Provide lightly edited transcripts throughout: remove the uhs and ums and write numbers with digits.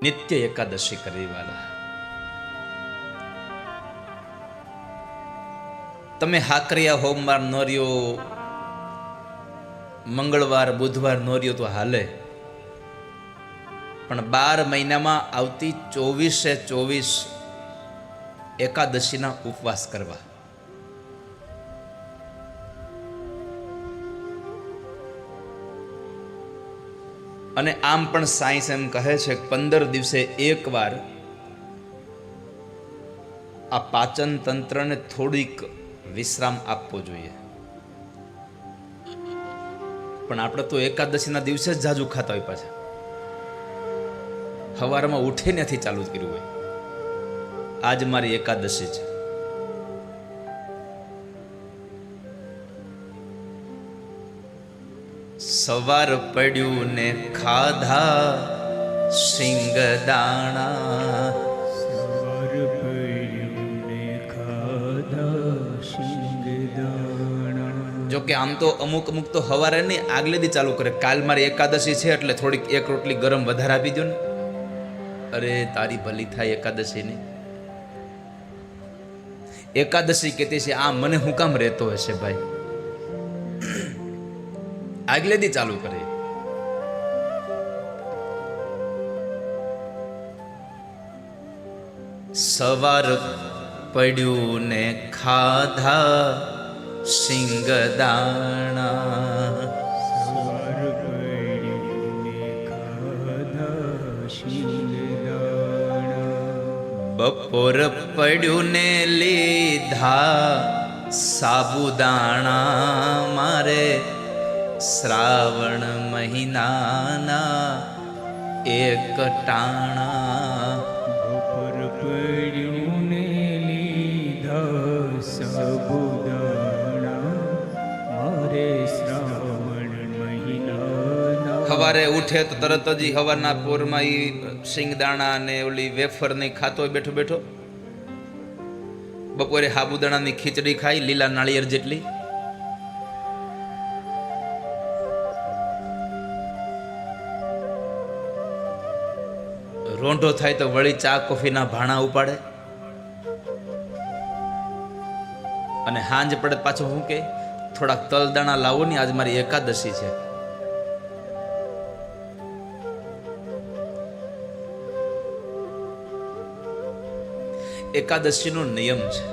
નિત્ય એકાદશી કરવી વાલા, તમે હાકરિયા હોમવાર ન રહ્યો, મંગળવાર બુધવાર ન રહ્યો તો હાલે, પણ 12 મહિનામાં આવતી 24 એકાદશીના ઉપવાસ કરવા. અને આમ પણ સાયન્સ એમ કહે છે કે 15 દિવસે એકવાર આ પાચન તંત્રને થોડીક વિશ્રામ આપવો જોઈએ. પણ આપણે તો એકાદશીના દિવસે જ જાજુ ખાતા હોય, પાછા સવારમાં ઉઠે નથી ચાલુ કર્યું હોય. આજ મારી એકાદશી છે. સવાર પડ્યું ને ખાધા શિંગદાણા, સવાર પડ્યું ને ખાધા શિંગદાણા. જો કે આમ તો અમુક તો હવારે નહીં, આગલે દી ચાલુ કરે. કાલ મારી એકાદશી છે એટલે થોડીક એક રોટલી ગરમ વધારે આપી દો ને. અરે તારી ભલી થાય એકાદશીની. એકાદશી કહેતી છે આ મને હું કામ રહેતો હશે ભાઈ, આગલે દી ચાલુ કરે. સવાર પડ્યું ને ખાધા શિંગદાણા, સવાર પડ્યું ને ખાધા શિંગદાણા. બપોર પડ્યું ને લીધા સાબુદાણા, મારે શ્રાવણ મહિનાના એક ટાણા. બપોર પડ્યું ને લીધા સાબુદાણા, મારે શ્રાવણ મહિનાના. સવારે ઉઠે તો તરત જ સવારના પોરમાં ઈ શિંગદાણા ને ઓલી વેફર નહીં ખાતો હોય બેઠો બેઠો. બપોરે સાબુદાણાની ખીચડી ખાઈ, લીલા નાળિયેર જેટલી. રોંઢો થાય તો વળી ચા કોફીના ભાણા ઉપાડે. અને હાંજ પડે પાછો હું કે થોડાક તલદાણા લાવો ને, આજ મારી એકાદશી છે. એકાદશીનો નિયમ છે,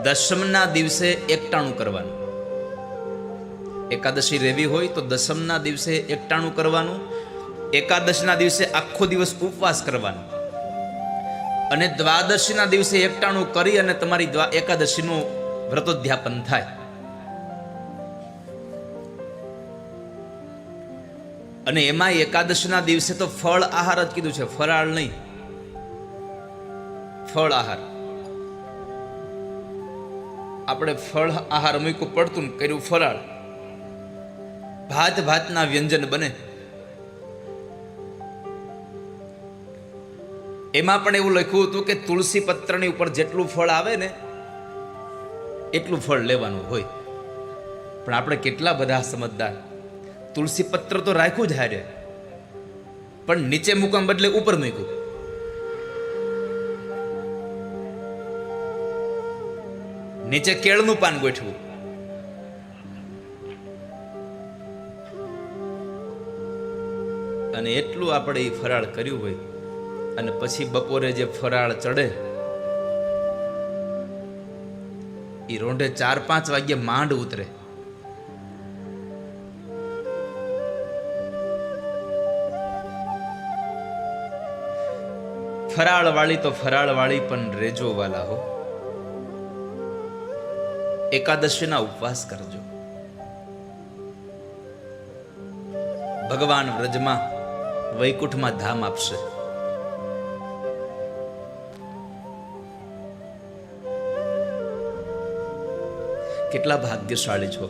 દશમના દિવસે એકટાણું કરવાનું. એકાદશી રહેવી હોય તો દશમના દિવસે એકટાણું કરવાનું. એકાદશીના દિવસે આખો દિવસ ઉપવાસ કરવાનો. અને દ્વાદશીના દિવસે એકટાણું કરી અને તમારી એકાદશીનું વ્રતોદ્યાપન થાય. અને એમાં એકાદશીના દિવસે તો ફળ આહાર જ કીધું છે, ફરાળ નહીં. ફળ આહાર આપણે ફળ આહાર મૂક્યું પડતું ને કર્યું ફરાળ. ભાત ભાતના વ્યંજન બને. એમાં પણ એવું લખ્યું હતું કે તુલસી પત્રની ઉપર જેટલું ફળ આવે ને એટલું ફળ લેવાનું હોય. પણ આપણે કેટલા બધા સમજદાર, તુલસી પત્ર તો રાખ્યું જ હારે, પણ નીચે મૂકવા બદલે ઉપર મૂક્યું. નીચે કેળનું પાન ગોઠવું. અને એટલું આપણે એ ફરાળ કર્યું હોય, અને પછી બપોરે જે ફરાળ ચડે એ રોંઢે 4-5 વાગ્યે માંડ ઉતરે. ફરાળ વાળી તો ફરાળ વાળી પણ રેજો વાલા હો. એકાદશીના ઉપવાસ કરજો. ભગવાન વ્રજમાં વૈકુંઠમાં ધામ આપશે. કેટલા ભાગ્યશાળી છો.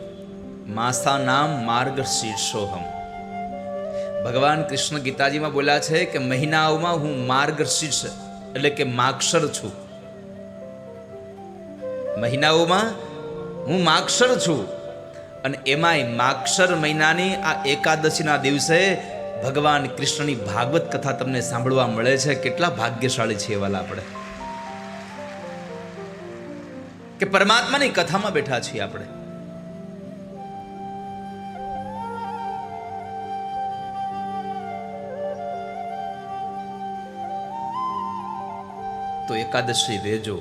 માસા નામ માર્ગ શીર્ષોહમ. ભગવાન કૃષ્ણ ગીતાજીમાં બોલ્યા છે કે મહિનાઓમાં હું માર્ગ શીર્ષ એટલે કે માક્ષર છું. મહિનાઓમાં હું માક્ષર છું અને એમાંય માગશર મહિનાની આ એકાદશીના દિવસે ભગવાન કૃષ્ણની ભાગવત કથા તમને સાંભળવા મળે છે. કેટલા ભાગ્યશાળી છે વાલા આપણે, કે પરમાત્માની કથામાં બેઠા છીએ આપણે. તો એકાદશી રહેજો.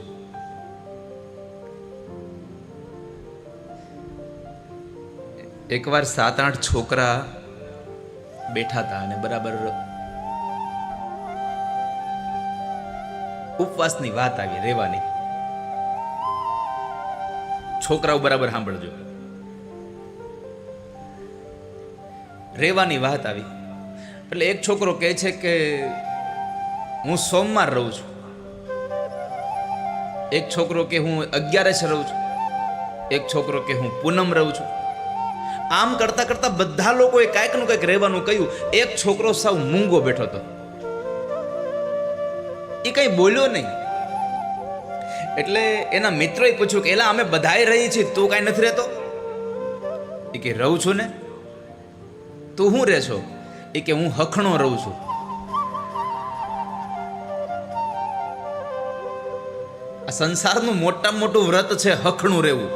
એકવાર 7-8 છોકરા બેઠા હતા અને બરાબર ઉપવાસની વાત આવી, રહેવાની. છોકરાઓ બરાબર સાંભળજો. રહેવાની વાત આવી એટલે એક છોકરો કહે છે કે હું સોમવાર રહું છું. એક છોકરો કે હું 11 રહું છું. એક છોકરો કે હું પૂનમ રહું છું. આમ કરતા કરતા બધા લોકોએ કાંઈક નું કંઈક રહેવાનું કહ્યું. એક છોકરો સાવ મૂંગો બેઠો હતો, એ કઈ બોલ્યો નહીં. એટલે એના મિત્રોએ પૂછ્યું કે એલા અમે બધાય રહી છીએ, તું કાંઈ નથી રહેતો? એ કે રહું છું ને. તું શું રહે છો? એ કે હું હખણો રહું છું. આ સંસારનું મોટામાં મોટું વ્રત છે હખણું રહેવું.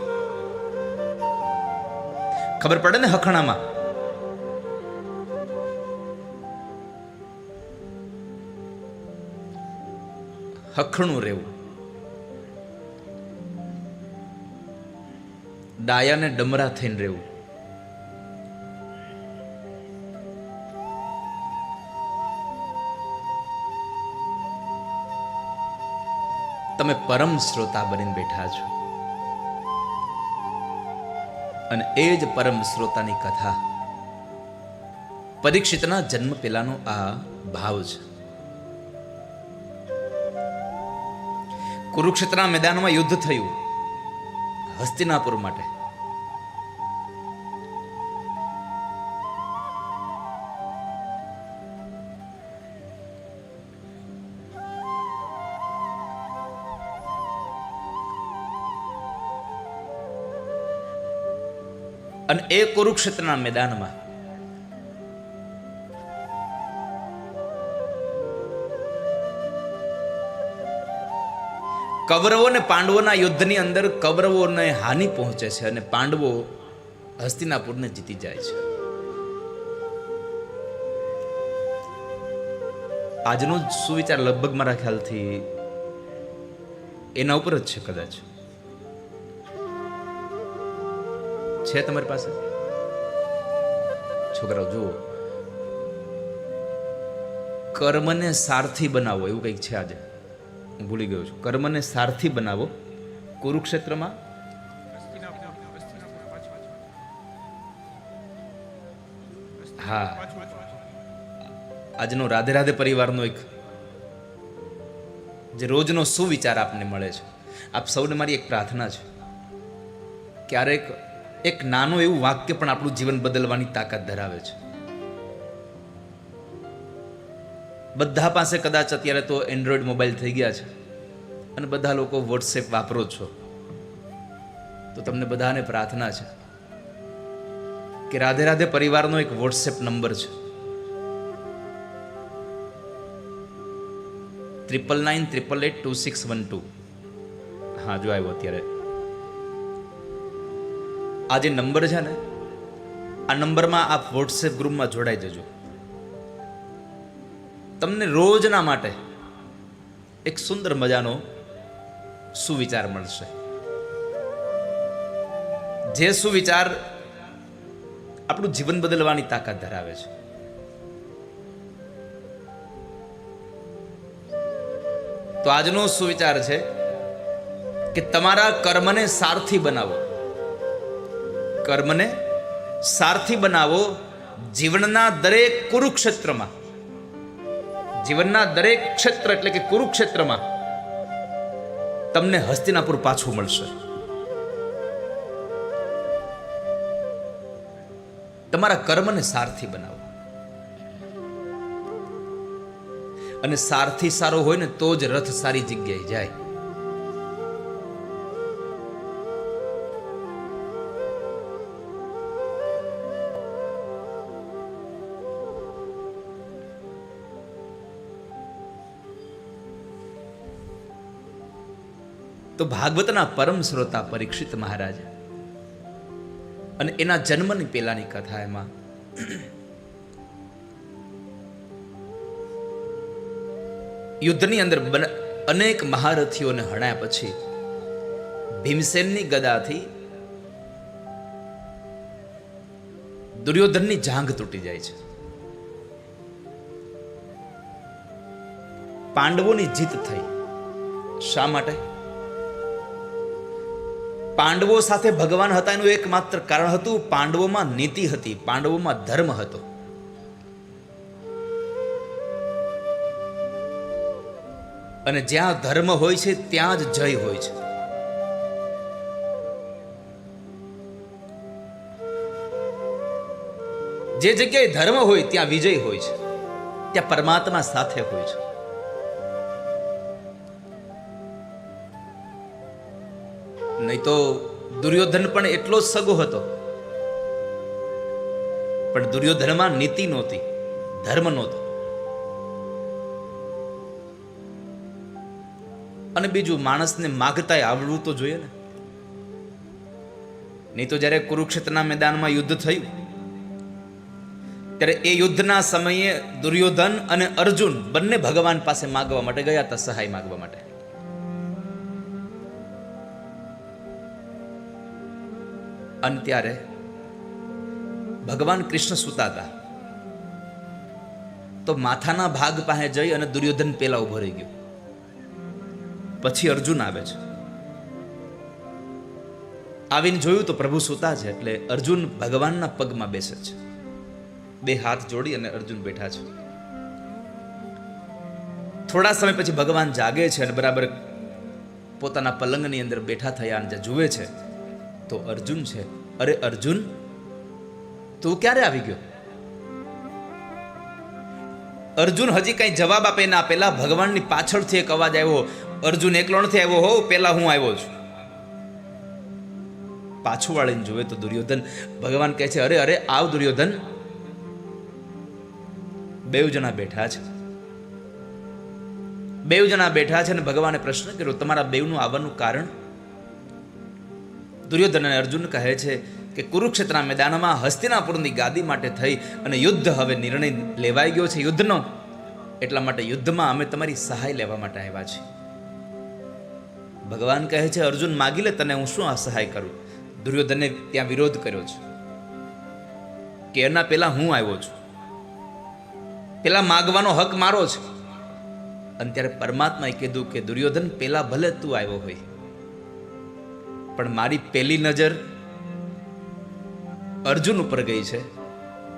ખબર પડે ને હખણામાં? હખણું રહેવું. ડાયાને ડમરા થઈને રહેવું. તમે પરમ શ્રોતા બનીને બેઠા છો અને એ જ પરમ શ્રોતાની કથા પરીક્ષિતના જન્મ પહેલાનો આ ભાવ છે. કુરુક્ષેત્રના મેદાનમાં યુદ્ધ થયું હસ્તિનાપુર માટે. અને એ કુરુક્ષેત્રના મેદાનમાં કૌરવો અને પાંડવોના યુદ્ધની અંદર કૌરવોને હાનિ પહોંચે છે અને પાંડવો હસ્તિનાપુરને જીતી જાય છે. આજનો જ સુવિચાર લગભગ મારા ખ્યાલથી એના ઉપર જ છે. કદાચ છે તમારી પાસે? છોકરાઓ જુઓ, કર્મને સારથી બનાવો એવું કંઈક છે. આજે હું ભૂલી ગયો છું. કર્મને સારથી બનાવો. કુરુક્ષેત્રમાં હા, આજનો રાધે રાધે પરિવારનો એક જે રોજનો સુવિચાર આપને મળે છે. આપ સૌને મારી એક પ્રાર્થના છે, ક્યારેક એક નાનું એવું વાક્ય પણ આપણું જીવન બદલવાની તાકાત ધરાવે છે. બધા પાસે કદાચ અત્યારે તો એન્ડ્રોઈડ મોબાઈલ થઈ ગયા છે અને બધા લોકો વોટ્સએપ વાપરો છો. તો તમને બધાને પ્રાર્થના છે કે રાધે રાધે પરિવારનો એક વોટ્સએપ નંબર છે 9998882612. હા, જો આવ્યો અત્યારે. આ જે નંબર છે ને, આ નંબરમાં આપ વોટ્સએપ ગ્રુપમાં જોડાઈ જજો. તમને રોજના માટે એક સુંદર મજાનો સુવિચાર મળશે. જે સુવિચાર આપણું જીવન બદલવાની તાકાત ધરાવે છે. તો આજનો સુવિચાર છે કે તમારા કર્મને સારથી બનાવો. કર્મને સારથી બનાવો. જીવનના દરેક કુરુક્ષેત્રમાં, જીવનના દરેક ક્ષેત્ર એટલે કે કુરુક્ષેત્રમાં તમને હસ્તિનાપુર પાછું મળશે. તમારા કર્મને સારથી બનાવો. અને સારથી સારો હોય ને તો જ રથ સારી જગ્યાએ જાય. તો ભાગવતના પરમ શ્રોતા પરીક્ષિત મહારાજ અને એના જન્મની પહેલાની કથા એમાં યુદ્ધની અંદર અનેક મહારથીઓને હણાયા પછી ભીમસેનની ગદાથી દુર્યોધનની જાંઘ તૂટી જાય છે. પાંડવોની જીત થઈ. શા માટે? પાંડવો સાથે ભગવાન હતા એનું એકમાત્ર કારણ હતું પાંડવોમાં નીતિ હતી, પાંડવોમાં ધર્મ હતો. અને જ્યાં ધર્મ હોય છે ત્યાં જ જય હોય છે. જે જગ્યાએ ધર્મ હોય ત્યાં વિજય હોય છે, ત્યાં પરમાત્મા સાથે હોય છે. નહીં તો દુર્યોધન પણ એટલો જ સગો હતો, પણ દુર્યોધનમાં નીતિ નહોતી, ધર્મ નહોતો. અને બીજું, માણસને માગતાય આવડવું તો જોઈએ ને. નહીં તો જ્યારે કુરુક્ષેત્રના મેદાનમાં યુદ્ધ થયું ત્યારે એ યુદ્ધના સમયે દુર્યોધન અને અર્જુન બંને ભગવાન પાસે માગવા માટે ગયા હતા, સહાય માગવા માટે. અને ત્યારે ભગવાન કૃષ્ણ સૂતા હતા, તો માથાના ભાગ પાસે જઈ અને દુર્યોધન પેલા ઉભો રહી ગયો. પછી અર્જુન આવે છે. આવીને જોયું તો પ્રભુ સૂતા છે, એટલે અર્જુન ભગવાનના પગમાં બેસે છે. બે હાથ જોડી અને અર્જુન બેઠા છે. થોડા સમય પછી ભગવાન જાગે છે અને બરાબર પોતાના પલંગની અંદર બેઠા થયા અને જુએ છે તો અર્જુન છે. અરે અર્જુન, તું ક્યારે આવી ગયો? અર્જુન હજી કઈ જવાબ આપે ના પેલા ભગવાનની પાછળથી એક અવાજ આવ્યો, અર્જુન એકલો નથી આવ્યો હો, પેલા હું આવ્યો છું. પાછું વાળીને જોવે તો દુર્યોધન. ભગવાન કહે છે, અરે અરે આવ દુર્યોધન. બેવ જણા બેઠા છે. બેવ જણા બેઠા છે અને ભગવાને પ્રશ્ન કર્યો, તમારા બેવનું આવવાનું કારણ? દુર્યોધન અને અર્જુન કહે છે કે કુરુક્ષેત્રના મેદાનમાં હસ્તિનાપુરની ગાદી માટે થઈ અને યુદ્ધ હવે નિર્ણય લેવાઈ ગયો છે યુદ્ધનો, એટલા માટે યુદ્ધમાં અમે તમારી સહાય લેવા માટે આવ્યા છીએ. ભગવાન કહે છે, અર્જુન માગી લે, તને હું શું આ સહાય કરું? દુર્યોધને ત્યાં વિરોધ કર્યો છે કે એના પેલા હું આવ્યો છું, પેલા માગવાનો હક મારો છે. અને ત્યારે પરમાત્માએ કીધું કે દુર્યોધન, પેલા ભલે તું આવ્યો હોય, પણ મારી પેલી નજર અર્જુન ઉપર ગઈ છે,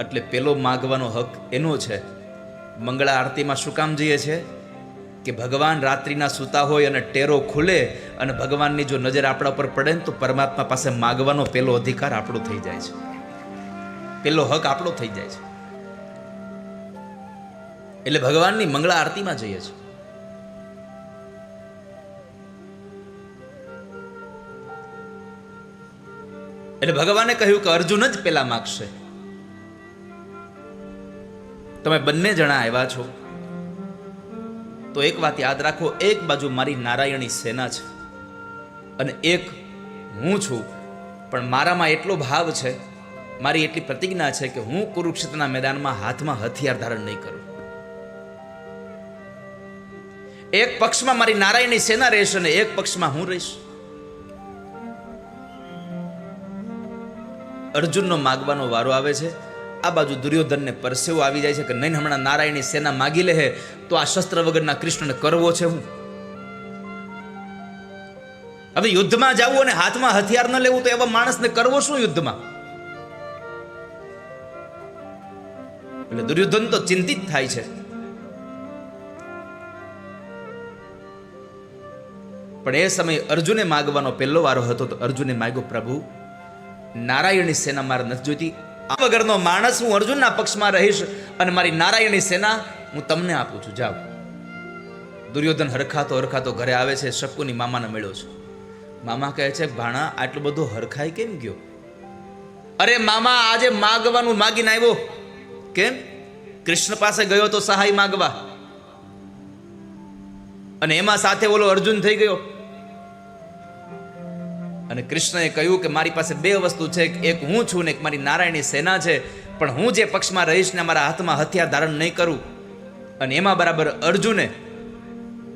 એટલે પેલો માગવાનો હક એનો છે. મંગળા આરતીમાં શું કામ જઈએ છે કે ભગવાન રાત્રિના સૂતા હોય અને ટેરો ખુલે અને ભગવાનની જો નજર આપણા ઉપર પડે ને તો પરમાત્મા પાસે માગવાનો પેલો અધિકાર આપણો થઈ જાય છે, પેલો હક આપણો થઈ જાય છે. એટલે ભગવાનની મંગળા આરતીમાં જઈએ છીએ. એટલે ભગવાને કહ્યું કે અર્જુન જ પેલા માગશે. તમે બંને જણા આવ્યા છો તો એક વાત યાદ રાખો, એક બાજુ મારી નારાયણી સેના છે અને એક હું છું. પણ મારામાં એટલો ભાવ છે, મારી એટલી પ્રતિજ્ઞા છે કે હું કુરુક્ષેત્રના મેદાનમાં હાથમાં હથિયાર ધારણ નહીં કરું. એક પક્ષમાં મારી નારાયણી સેના રહેશે અને એક પક્ષમાં હું રહીશ. અર્જુનનો માગવાનો વારો આવે છે. આ બાજુ દુર્યોધનને પરસેવો આવી જાય છે કે નહીં, હમણાં નારાયણની સેના માગી લે તો આ શસ્ત્ર વગરના કૃષ્ણને કરવો છે હું. હવે યુદ્ધમાં જવું અને હાથમાં હથિયાર ન લેવું તો એવા માણસને કરવો શું યુદ્ધમાં? એટલે દુર્યોધન તો ચિંતિત થાય છે. પણ એ સમયે અર્જુને માગવાનો પહેલો વારો હતો તો અર્જુને માગ્યો, પ્રભુ નારાયણની સેના મારે નથી જોઈતી, આ વગરનો માણસ હું અર્જુનના પક્ષમાં રહીશ અને મારી નારાયણની સેના હું તમને આપું છું, જાઓ. દુર્યોધન હરખાતો ઘરે આવે છે. શકુની મામાને મળ્યો છે. મામા કહે છે, ભાણા આટલો બધો હરખાઈ કેમ ગયો? અરે મામા, આજે માગવાનું માગીને આવ્યો. કેમ? કૃષ્ણ પાસે ગયો તો સહાય માગવા, અને એમાં સાથે ઓલો અર્જુન થઈ ગયો. અને કૃષ્ણએ કહ્યું કે મારી પાસે બે વસ્તુ છે, એક હું છું ને એક મારી નારાયણની સેના છે, પણ હું જે પક્ષમાં રહીશ ને મારા હાથમાં હથિયાર ધારણ નહીં કરું. અને એમાં બરાબર અર્જુને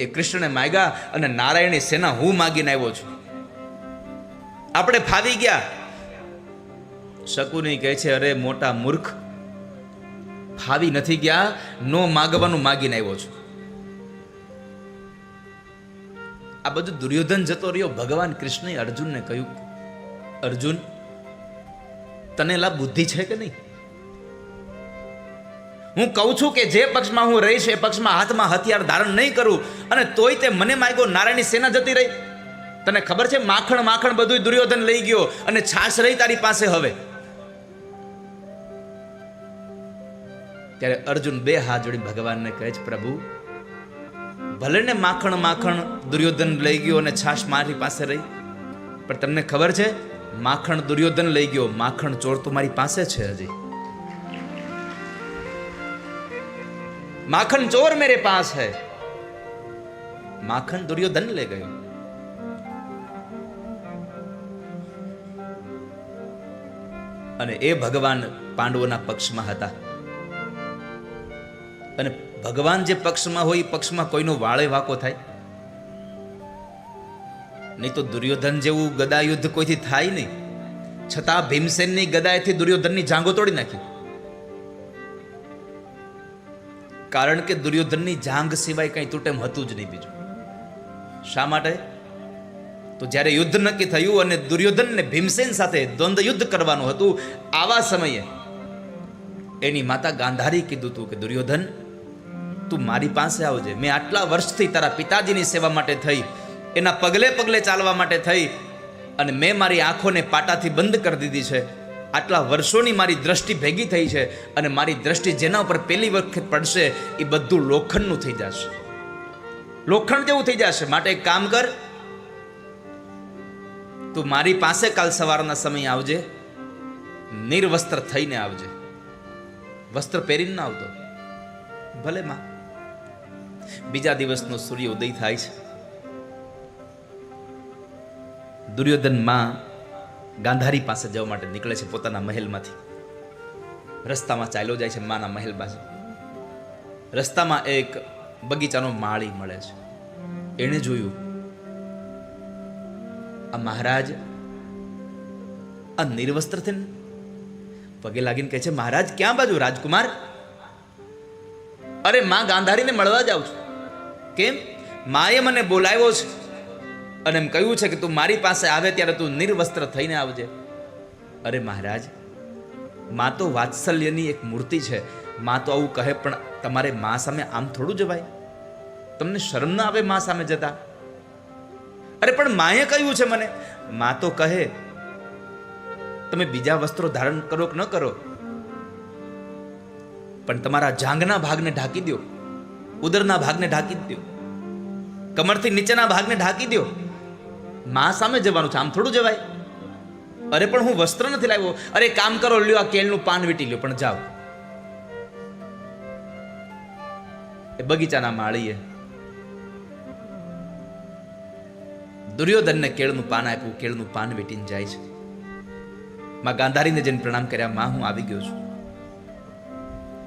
એ કૃષ્ણને માગ્યા અને નારાયણની સેના હું માગીને આવ્યો છું. આપણે ફાવી ગયા. શકુની કહે છે, અરે મોટા મૂર્ખ, ફાવી નથી ગયા, નો માગવાનું માગીને આવ્યો છું. આ બધું દુર્યોધન જતો રહ્યો. ભગવાન કૃષ્ણએ અર્જુનને કહ્યું, અર્જુન, તને લા બુદ્ધિ છે કે નહીં? હું કહું છું કે જે પક્ષમાં હું રહીશ એ પક્ષમાં હાથમાં હથિયાર ધારણ નહીં કરું, અને તોય તે મને માગ્યો, નારાયણની સેના જતી રહી. તને ખબર છે માખણ માખણ બધું દુર્યોધન લઈ ગયો અને છાશ રહી તારી પાસે હવે. ત્યારે અર્જુન બે હાથ જોડી ભગવાનને કહે છે, પ્રભુ, ભલે ને માખણ માખણ દુર્યોધન લઈ ગયો અને છાશ મારી પાસે રહી, પણ તમને ખબર છે માખણ દુર્યોધન લઈ ગયો, માખણ ચોર તો મારી પાસે છે હજી. માખણ ચોર મેરે પાસ है, માખણ દુર્યોધન ले गयो. અને એ ભગવાન પાંડવોના પક્ષમાં હતા. અને ભગવાન જે પક્ષમાં હોય એ પક્ષમાં કોઈનો વાળે વાકો થાય નહીં. તો દુર્યોધન જેવું ગદા યુદ્ધ કોઈથી થાય નહીં. છતાં ભીમસેનની ગદાએથી દુર્યોધનની જાંગો તોડી નાખી. કારણ કે દુર્યોધનની જાંગ સિવાય કંઈ તૂટેમ હતું જ નહીં બીજું. શા માટે? તો જ્યારે યુદ્ધ નક્કી થયું અને દુર્યોધનને ભીમસેન સાથે દ્વંદ્વ યુદ્ધ કરવાનું હતું, આવા સમયે એની માતા ગાંધારી કીધું હતું કે દુર્યોધન, તું મારી પાસે આવજે. મેં આટલા વર્ષથી તારા પિતાજીની સેવા માટે થઈ, એના પગલે પગલે ચાલવા માટે થઈ, અને મેં મારી આંખોને પાટાથી બંધ કરી દીધી છે. આટલા વર્ષોની મારી દ્રષ્ટિ ભેગી થઈ છે, અને મારી દ્રષ્ટિ જેના ઉપર પહેલી વખત પડશે એ બધું લોખંડનું થઈ જશે, લોખંડ જેવું થઈ જશે. માટે એક કામ કર, તું મારી પાસે કાલ સવારના સમય આવજે, નિર્વસ્ત્ર થઈને આવજે, વસ્ત્ર પહેરીને ના આવતો. ભલે માં. બીજા દિવસનો સૂર્ય ઉદય થાય છે. દુર્યોધન માં ગાંધારી પાસે જવા માટે નીકળે છે પોતાના મહેલમાંથી. રસ્તામાં ચાલ્યો જાય છે માના મહેલ બાજુ. રસ્તામાં એક બગીચાનો માળી મળે છે. એણે જોયું આ મહારાજ આ નિર્વસ્ત્ર થઈને પગે લાગીને કહે છે, મહારાજ ક્યાં બાજુ? રાજકુમાર, અરે માં ગાંધારીને મળવા જાઉં છું. કેમ? માએ મને બોલાવ્યો છે અને એમ કહ્યું છે કે તું મારી પાસે આવે ત્યારે તું નિર્વસ્ત્ર થઈને આવજે. અરે મહારાજ, માં તો વાત્સલ્યની એક મૂર્તિ છે. માં તો આવું કહે, પણ તમારે માં સામે આમ થોડું જવાય? તમને શરમ ના આવે માં સામે જતા? અરે પણ માએ કહ્યું છે મને. માં તો કહે તમે બીજા વસ્ત્રો ધારણ કરો કે ન કરો, પણ તમારા જાંઘના ભાગને ઢાંકી દો, ઉદરના ભાગને ઢાંકી દો, કમરથી નીચેના ભાગને ઢાંકી દો. માં સામે જવાનું છે, આમ થોડું જવાય? અરે પણ હું વસ્ત્ર નથી લાવ્યો. અરે કામ કરો, લ્યો આ કેળનું પાન વીટી લ્યો, પણ જાઓ. એ બગીચાના માળીએ દુર્યોધનને કેળનું પાન આપ્યું. કેળનું પાન વીટીને જાય છે. માં ગાંધારીને જઈને પ્રણામ કર્યા, માં હું આવી ગયો છું.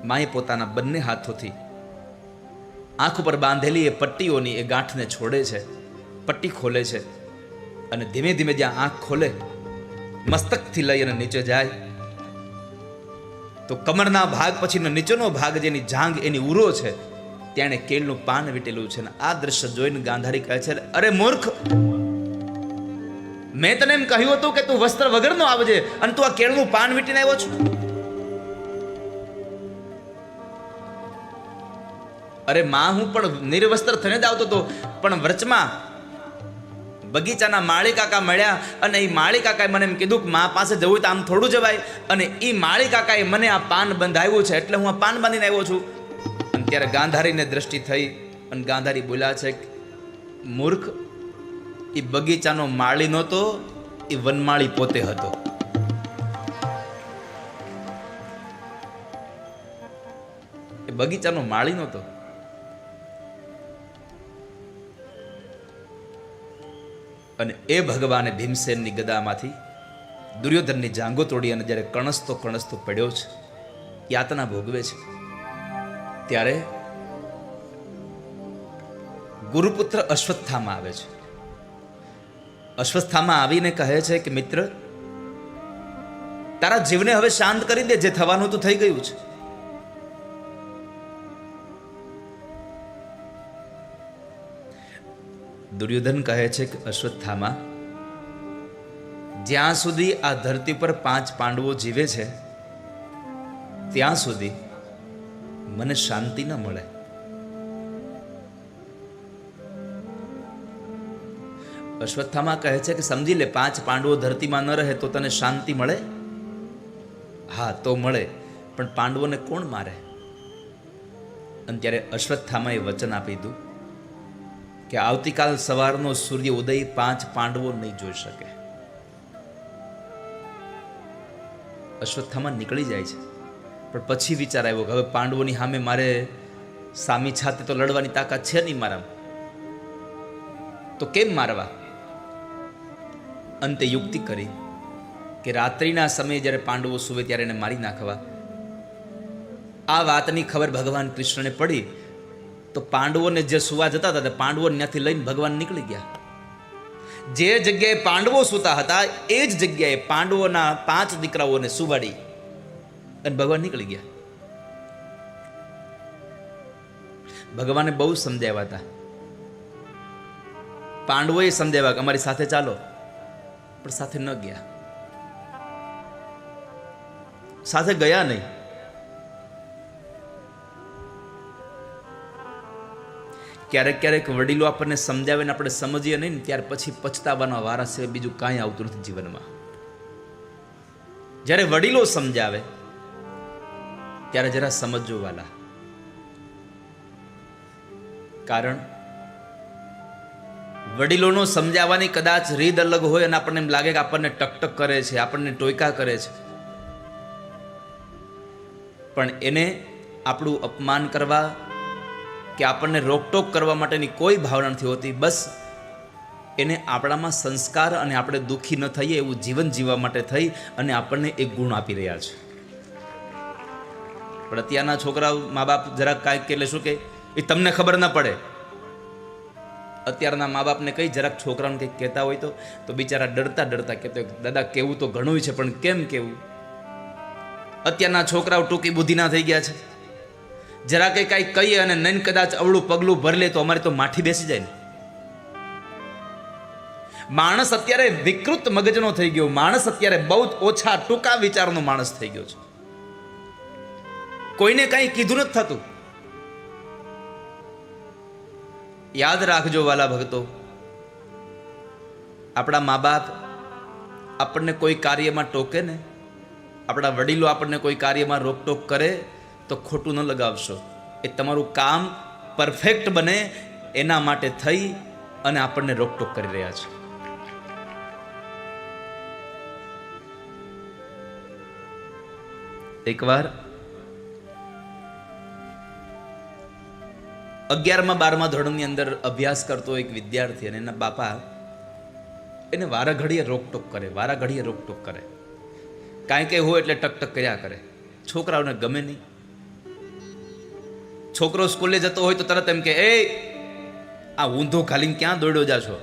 માએ પોતાના બંને હાથોથી આંખ ઉપર બાંધેલી એ પટ્ટીઓની એ ગાંઠને છોડે છે, પટ્ટી ખોલે છે, અને ધીમે ધીમે જ્યાં આંખ ખોલે, મસ્તકથી લઈ અને નીચે જાય તો કમરના ભાગ પછીનો નીચેનો ભાગ જેની જાંઘ એની ઉરો છે, ત્યાં કેળનું પાન વીટેલું છે. ને આ દ્રશ્ય જોઈને ગાંધારી કહે છે, અરે મૂર્ખ, મેં તને એમ કહ્યું હતું કે તું વસ્ત્ર વગરનો આવજે, અને તું આ કેળનું પાન વીટીને આવ્યો છું. અરે માં, હું પણ નિર્વસ્ત્ર થઈને જ આવતો હતો, પણ વચમાં બગીચાના માળી કાકા મળ્યા, અને એ માળી કાકાએ મને એમ કીધું કે માં પાસે જવું તો આમ થોડું જવાય, અને એ માળી કાકાએ મને આ પાન બંધાવ્યું છે, એટલે હું આ પાન બાંધીને આવ્યો છું. અને ત્યારે ગાંધારીને દ્રષ્ટિ થઈ, અને ગાંધારી બોલ્યા છે, મૂર્ખ, એ બગીચાનો માળી નહોતો, એ વનમાળી પોતે હતો. એ બગીચાનો માળી નહોતો. અને એ ભગવાને ભીમસેનની ગદામાંથી દુર્યોધનની જાંગો તોડી અને જ્યારે કણસતો પડ્યો છે, યાતના ભોગવે છે, ત્યારે ગુરુપુત્ર અશ્વત્થામા આવે છે. અશ્વત્થામા આવીને કહે છે કે મિત્ર, તારા જીવને હવે શાંત કરી દે, જે થવાનું તો થઈ ગયું છે. દુર્યોધન કહે છે કે અશ્વત્થામા, જ્યાં સુધી આ ધરતી પર 5 પાંડવો જીવે છે ત્યાં સુધી મને શાંતિ ન મળે. અશ્વત્થામા કહે છે કે સમજી લે, 5 પાંડવો ધરતીમાં ન રહે તો તને શાંતિ મળે? હા, તો મળે, પણ પાંડવોને કોણ મારે? અને ત્યારે અશ્વત્થામાએ વચન આપી દીધું કે આવતીકાલ સવારનો સૂર્ય ઉદય 5 પાંડવો નહીં જોઈ શકે. અશ્વત્થામા નીકળી જાય છે, પણ પછી વિચાર આવ્યો કે હવે પાંડવોની સામે મારે સામી છાતી તો લડવાની તાકાત છે નહીં મારામાં, તો કેમ મારવા? અંતે યુક્તિ કરી કે રાત્રિના સમયે જ્યારે પાંડવો સૂવે ત્યારે એને મારી નાખવા. આ વાતની ખબર ભગવાન કૃષ્ણને પડી તો પાંડવોને જે સુવા જતા હતા, પાંડવો ત્યાંથી લઈને ભગવાન નીકળી ગયા. જે જગ્યાએ પાંડવો સૂતા હતા એ જ જગ્યાએ પાંડવોના 5 દીકરાઓને સુવાડી અને ભગવાન નીકળી ગયા. ભગવાને બહુ સમજાવ્યા હતા, પાંડવોએ સમજાવ્યા કે અમારી સાથે ચાલો, પણ સાથે ન ગયા, સાથે ગયા નહીં. ક્યારેક વડીલો આપણને સમજાવે ને આપણે સમજીએ નહીં ને ત્યાર પછી પછતાવાના વારા સિવાય બીજું કાંઈ આવતું નથી જીવનમાં. જ્યારે વડીલો સમજાવે ત્યારે જરા સમજો વાલા, કારણ વડીલોનો સમજાવવાની કદાચ રીત અલગ હોય અને આપણને એમ લાગે કે આપણને ટકટક કરે છે, આપણને ટોયકા કરે છે, પણ એને આપણું અપમાન કરવા કે આપણને રોકટોક કરવા માટેની કોઈ ભાવના નથી હોતી. બસ એને આપણામાં સંસ્કાર અને આપણે દુઃખી ન થઈએ એવું જીવન જીવવા માટે થઈ અને આપણને એક ગુણ આપી રહ્યા છે. પણ અત્યારના છોકરાઓ મા બાપ જરાક કાંઈક એટલે શું કે એ તમને ખબર ન પડે. અત્યારના મા બાપને કઈ જરાક છોકરાઓને કંઈક કહેતા હોય તો બિચારા ડરતા કહેતા હોય, દાદા કેવું તો ઘણું છે પણ કેમ કેવું? અત્યારના છોકરાઓ ટૂંકી બુદ્ધિના થઈ ગયા છે. જરા કંઈ કાંઈ કહીએ અને નૈન કદાચ અવળું પગલું ભરી લે તો અમારે તો માઠી બેસી જાય ને. માણસ અત્યારે વિકૃત મગજનો થઈ ગયો. માણસ અત્યારે બહુ ઓછા ટૂંકા વિચારનો માણસ થઈ ગયો છે. કોઈને કાંઈ કીધું નથી થતું. યાદ રાખજો વાલા ભક્તો, આપણા મા બાપ આપણને કોઈ કાર્યમાં ટોકે ને, આપણા વડીલો આપણને કોઈ કાર્યમાં રોકટોક કરે તો ખોટું ન લગાવશો. એ તમારું કામ પરફેક્ટ બને એના માટે થઈ અને આપણને રોકટોક કરી રહ્યા છે. એકવાર 11મા 12મા ધોરણની અંદર અભ્યાસ કરતો એક વિદ્યાર્થી અને એના બાપા એને વારા ઘડીએ રોકટોક કરે. કાંઈ કંઈ હોય એટલે ટકટક કર્યા કરે. છોકરાઓને ગમે નહીં. છોકરો સ્કૂલે જતો હોય તો તરત એમ કે, એ આ ઊંધો ખાલીને ક્યાં દોડ્યો જા છો?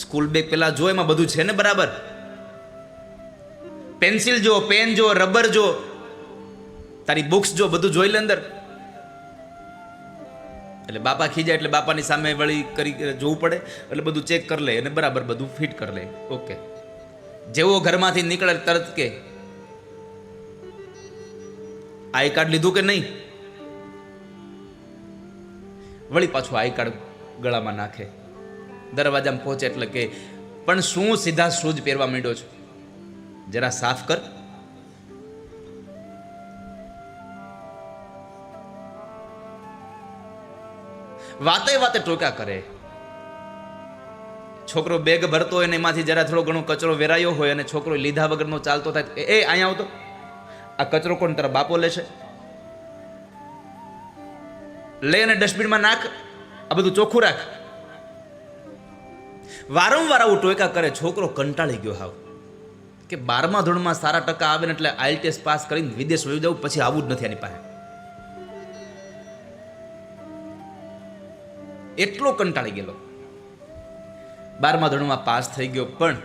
સ્કૂલ બેગ પેલા જો, એમાં બધું છે ને બરાબર? પેન્સિલ જો, પેન જો, રબર જો, તારી બુક્સ જો, બધું જોઈ લે અંદર. એટલે બાપા ખીજાય એટલે બાપાની સામે વળી કરી જોવું પડે, એટલે બધું ચેક કરી લે અને બરાબર બધું ફિટ કરી લે. ઓકે. જેવો ઘરમાંથી નીકળે તરત કે આઈ કાર્ડ લીધું કે નહીં? વળી પાછું આઈ કાર્ડ ગળામાં નાખે. દરવાજામાં પહોંચે એટલે કે પણ શું સીધા શૂઝ પહેરવા માંડ્યો છો? જરા સાફ કર. વાતે ટોકા કરે. છોકરો બેગ ભરતો હોય ને એમાંથી જરા થોડો ઘણો કચરો વેરાયો હોય અને છોકરો લીધા વગરનો ચાલતો થાય, એ અહીંયા આવતો, આ કચરો કોણ તારા બાપો લેશે? લે અને ડસ્ટબિનમાં નાખ, આ બધું ચોખ્ખું રાખ. વારંવાર આવું ટોયકા કરે, છોકરો કંટાળી ગયો હાવ કે 12મા ધોરણમાં સારા ટકા આવે ને એટલે IELTS પાસ કરીને વિદેશ વહી જવું, પછી આવું જ નથી આની પાસે. એટલો કંટાળી ગયેલો. 12મા ધોરણમાં પાસ થઈ ગયો, પણ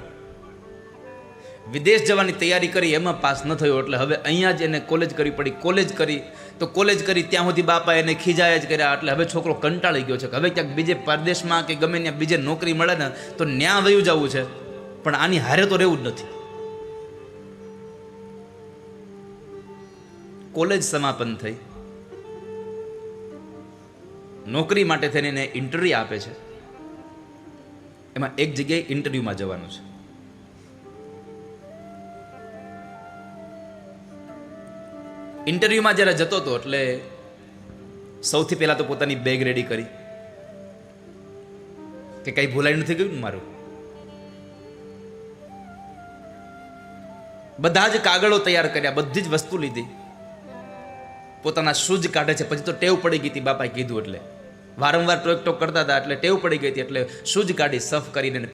વિદેશ જવાની તૈયારી કરી, એમાં પાસ ન થયો એટલે હવે અહીંયા જ એને કોલેજ કરવી પડી. કોલેજ કરી તો કોલેજ કરી ત્યાં સુધી બાપા એને ખીજાયા જ કર્યા. એટલે હવે છોકરો કંટાળી ગયો છે કે હવે ક્યાંક બીજે પરદેશમાં કે ગમે ત્યાં બીજે નોકરી મળે ને તો ન્યા વયું જવું છે, પણ આની હારે તો રહેવું જ નથી. કોલેજ સમાપન થઈ, નોકરી માટે થઈને એને ઇન્ટરવ્યૂ આપે છે. એમાં એક જગ્યાએ ઇન્ટરવ્યૂમાં જવાનું છે. ઇન્ટરવ્યૂમાં જ્યારે જતો હતો એટલે સૌથી પહેલાં તો પોતાની બેગ રેડી કરી કે કંઈ ભૂલાઈ નથી ગયું ને મારું. બધા જ કાગળો તૈયાર કર્યા, બધી જ વસ્તુ લીધી. પોતાના શૂઝ કાઢે છે, પછી તો ટેવ પડી ગઈ હતી, બાપાએ કીધું એટલે વારંવાર ટોક ટોક કરતા હતા એટલે ટેવ પડી ગઈ હતી. એટલે શૂઝ કાઢી સફ કરીને